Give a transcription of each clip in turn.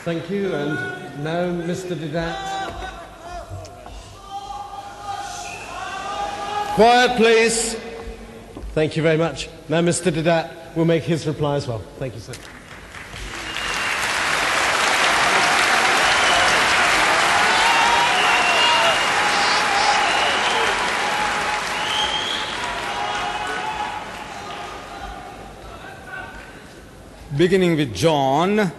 Thank you. And now, Mr. Deedat. Quiet, please. Thank you very much. Now, Mr. Deedat will make his reply as well. Thank you, sir. Beginning with John,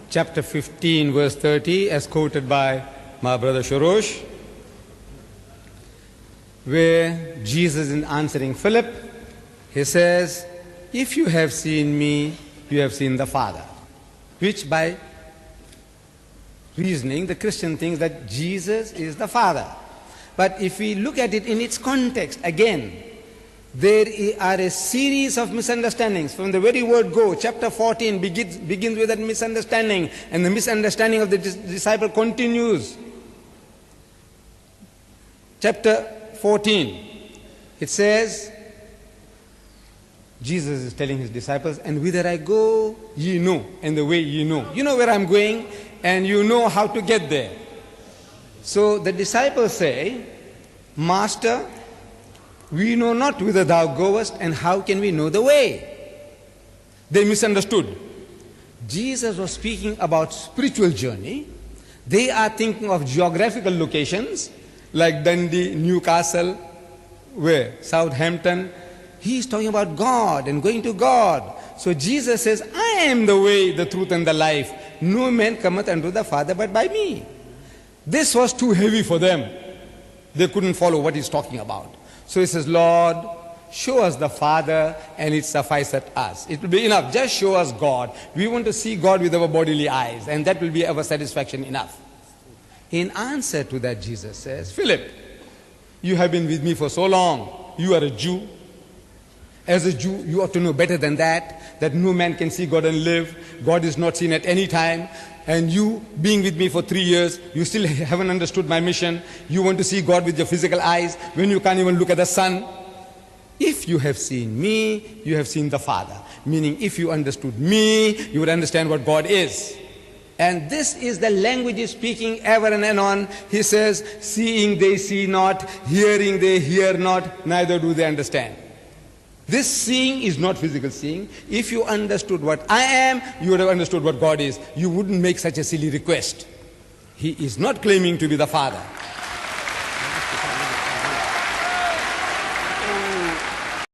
chapter 15, verse 30, as quoted by my brother Shorosh, where Jesus is answering Philip, he says, "If you have seen me, you have seen the Father." Which by reasoning, the Christian thinks that Jesus is the Father. But if we look at it in its context, again, there are a series of misunderstandings. From the very word go, chapter 14 begins with that misunderstanding, and the misunderstanding of the disciple continues. Chapter 14, it says, Jesus is telling his disciples, "And whither I go, ye know, and the way ye know." You know where I'm going, and you know how to get there. So the disciples say, "Master, we know not whither thou goest, and how can we know the way?" They misunderstood. Jesus was speaking about spiritual journey. They are thinking of geographical locations like Dundee, Newcastle, where? Southampton. He is talking about God and going to God. So Jesus says, "I am the way, the truth, and the life. No man cometh unto the Father but by me." This was too heavy for them. They couldn't follow what he's talking about. So he says, "Lord, show us the Father, and it sufficeth us." It will be enough. Just show us God. We want to see God with our bodily eyes, and that will be our satisfaction enough. In answer to that, Jesus says, "Philip, you have been with me for so long. You are a Jew. As a Jew, you ought to know better than that no man can see God and live. God is not seen at any time. And you, being with me for 3 years, you still haven't understood my mission. You want to see God with your physical eyes when you can't even look at the sun. If you have seen me, you have seen the Father." Meaning, if you understood me, you would understand what God is. And this is the language he's speaking ever and anon. He says, "Seeing they see not, hearing they hear not, neither do they understand." This seeing is not physical seeing. If you understood what I am, you would have understood what God is. You wouldn't make such a silly request. He is not claiming to be the Father.